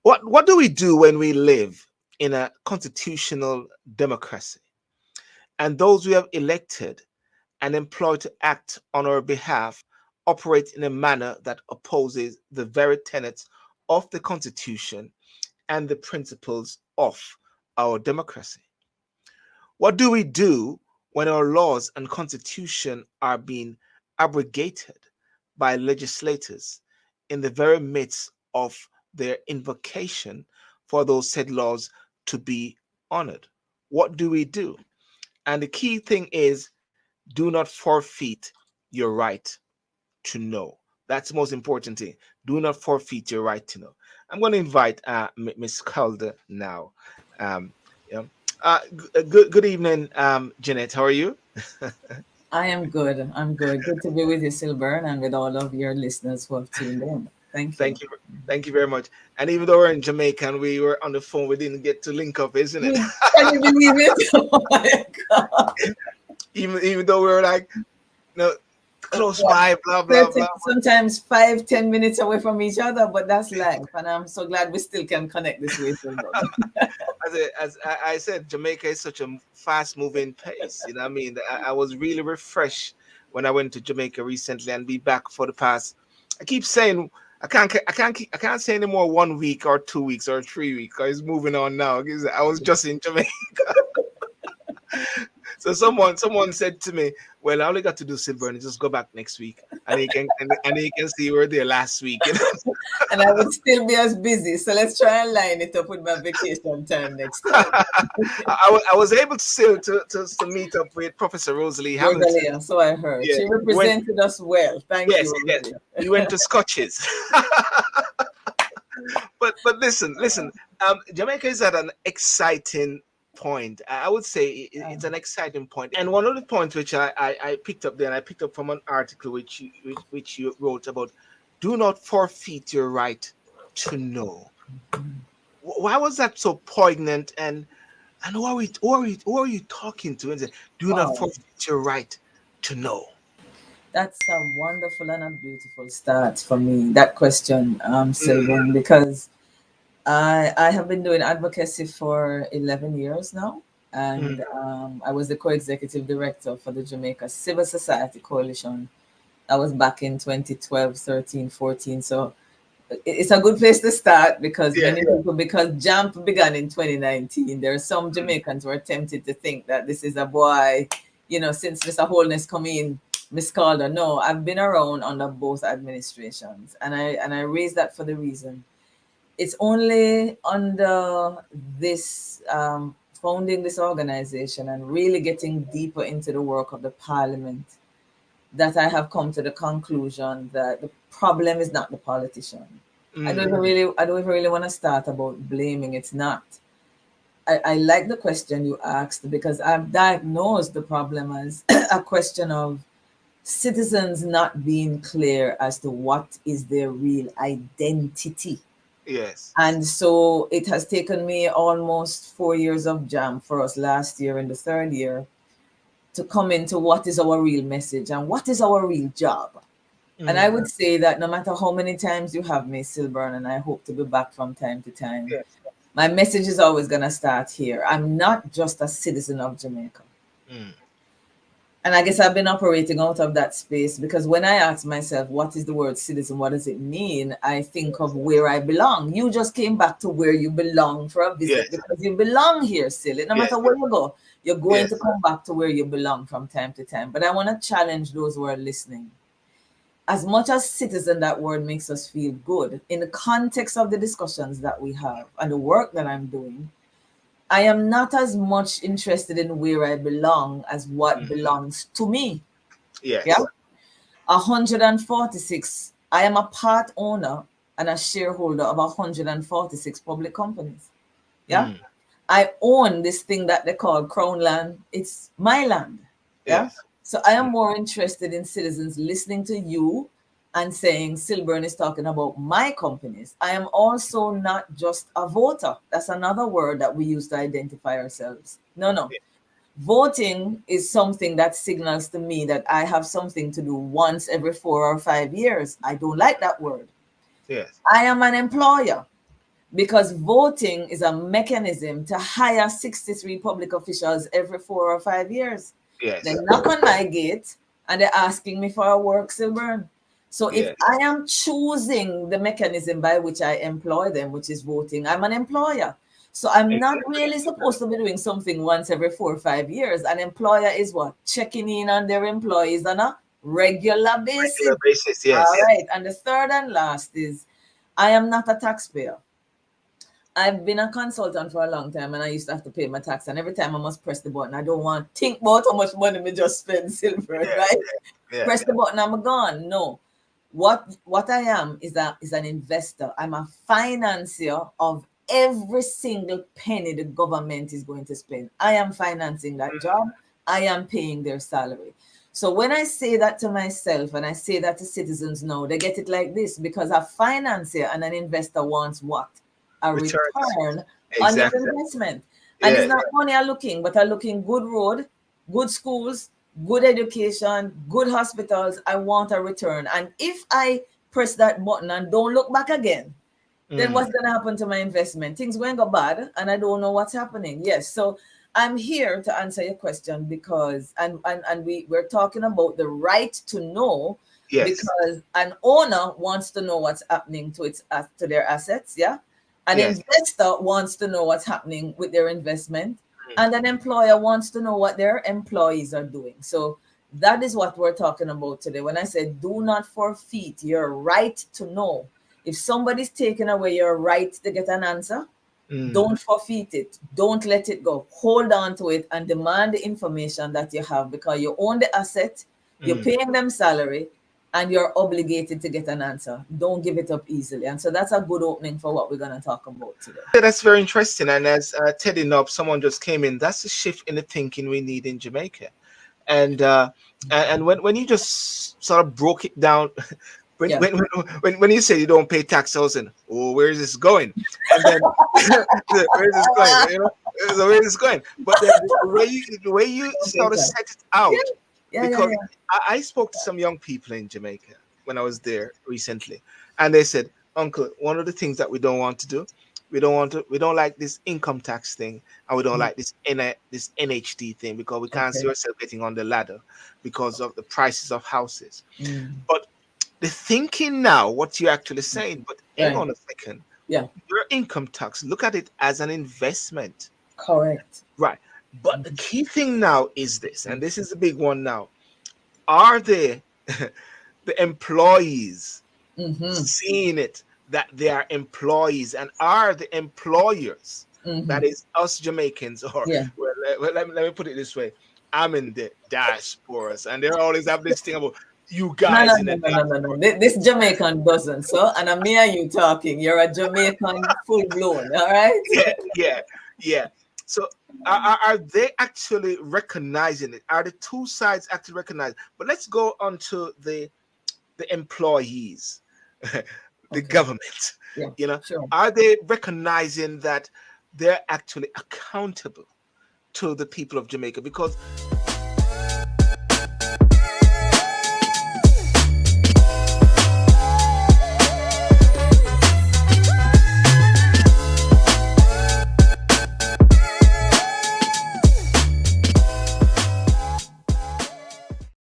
What do we do when we live in a constitutional democracy and those we have elected and employed to act on our behalf operate in a manner that opposes the very tenets of the Constitution and the principles of our democracy? What do we do when our laws and Constitution are being abrogated by legislators in the very midst of their invocation for those said laws to be honored? What do we do? And the key thing is, do not forfeit your right to know. That's the most important thing. Do not forfeit your right to know. I'm going to invite Miss Calder now. Um, yeah. Good evening, Jeanette. How are you? I am good. I'm good. Good to be with you, Sylbourne, and with all of your listeners who have tuned in. Thank you. Thank you. Thank you very much. And even though we're in Jamaica and we were on the phone, we didn't get to link up, isn't it? Can you believe it? Oh my God. Even though we were like, close by, blah blah blah. Sometimes 5-10 minutes away from each other, but that's life. And I'm so glad we still can connect this way. As I said, Jamaica is such a fast moving pace. You know what I mean? I was really refreshed when I went to Jamaica recently and be back for the past. I keep saying I can't say anymore 1 week or 2 weeks or 3 weeks. It's moving on now. I was just in Jamaica. So someone said to me, "Well, all you got to do, Sylbourne, is just go back next week, and he can see you were there last week." You know? And I would still be as busy. So let's try and line it up with my vacation time next time. I was able to still to meet up with Professor Rosalie Hamilton. Rosalie, so I heard. Yeah. She represented us well. Thank you. Yes. We went to Scotches. but listen. Jamaica is at an exciting point. I would say it's an exciting point. And one of the points which I picked up there, and I picked up from an article which you wrote about, do not forfeit your right to know. Why was that so poignant? And who are you talking to? And say, do not forfeit your right to know. That's a wonderful and a beautiful start for me, that question, Sylbourne, because I have been doing advocacy for 11 years now, and I was the co-executive director for the Jamaica Civil Society Coalition. That was back in 2012, 13, 14. So it's a good place to start because because JAMP began in 2019. There are some Jamaicans who are tempted to think that this is a boy, since Mr. Holness come in, Miss Calder. No, I've been around under both administrations, and I raise that for the reason. It's only under this founding this organization and really getting deeper into the work of the parliament that I have come to the conclusion that the problem is not the politician. I don't even really want to start about blaming. It's not. I like the question you asked because I've diagnosed the problem as a question of citizens not being clear as to what is their real identity. Yes. And so it has taken me almost 4 years of JAMP for us last year in the third year to come into what is our real message and what is our real job. And I would say that no matter how many times you have me, Sylbourne, and I hope to be back from time to time, my message is always going to start here. I'm not just a citizen of Jamaica. And I guess I've been operating out of that space because when I ask myself, what is the word citizen? What does it mean? I think of where I belong. You just came back to where you belong for a visit because you belong here, silly. No matter where you go, you're going to come back to where you belong from time to time. But I want to challenge those who are listening. As much as citizen, that word makes us feel good. In the context of the discussions that we have and the work that I'm doing, I am not as much interested in where I belong as what belongs to me. Yes. Yeah. 146. I am a part owner and a shareholder of 146 public companies. Yeah. I own this thing that they call Crown Land. It's my land. Yeah. Yes. So I am more interested in citizens listening to you and saying Sylbourne is talking about my companies. I am also not just a voter. That's another word that we use to identify ourselves. No. Voting is something that signals to me that I have something to do once every 4 or 5 years. I don't like that word. Yes. I am an employer. because voting is a mechanism to hire 63 public officials every 4 or 5 years. Yes. They knock on my gate and they're asking me for a work, Sylbourne. So if Yes. I am choosing the mechanism by which I employ them, which is voting, I'm an employer. So I'm not really supposed to be doing something once every 4 or 5 years. An employer is what? Checking in on their employees on a regular basis. Regular basis, yes. All right. And the third and last is I am not a taxpayer. I've been a consultant for a long time and I used to have to pay my tax. And every time I must press the button, I don't want to think about how much money we just spend, Sylbourne, right? Yeah. Press the button, I'm gone. No. What I am is an investor. I'm a financier of every single penny the government is going to spend. I am financing that job. I am paying their salary. So when I say that to myself and I say that to citizens now, they get it like this, because a financier and an investor wants what? A return on their investment. And it's not money I'm looking, but I'm looking good road, good schools, good education, good hospitals. I want a return. And if I press that button and don't look back again, then what's going to happen to my investment? Things going to go bad and I don't know what's happening. Yes. So I'm here to answer your question because, and we're talking about the right to know, because an owner wants to know what's happening to their assets. Yeah. An investor wants to know what's happening with their investment. And an employer wants to know what their employees are doing. So that is what we're talking about today. When I say do not forfeit your right to know. If somebody's taking away your right to get an answer, don't forfeit it. Don't let it go. Hold on to it and demand the information that you have, because you own the asset, you're paying them salary, and you're obligated to get an answer. Don't give it up easily. And so that's a good opening for what we're going to talk about today. Yeah, that's very interesting. And as Teddy Knob, someone just came in, that's a shift in the thinking we need in Jamaica. And when you just sort of broke it down, when you say you don't pay tax, I was saying, oh, where is this going? And then where is this going? You know, so where is this going? But then the way you sort of set it out, because I spoke to some young people in Jamaica when I was there recently, and they said, Uncle, one of the things that we don't want to do, we don't like this income tax thing, and we don't like this NHD thing, because we can't see ourselves getting on the ladder because of the prices of houses. But the thinking now, what you're actually saying, but hang on a second. Your income tax, look at it as an investment. Correct. Right. But the key thing now is this, and this is the big one now. Are they the employees seeing it that they are employees, and are the employers, that is us Jamaicans, or well, let me put it this way. I'm in the diasporas, and they always have this thing about you guys in the diaspora. No. This Jamaican doesn't, so, and I'm me and you talking. You're a Jamaican full blown, all right? Yeah. So are they actually recognizing it? Are the two sides actually recognizing? But let's go on to the employees, the government. You know, are they recognizing that they're actually accountable to the people of Jamaica? Because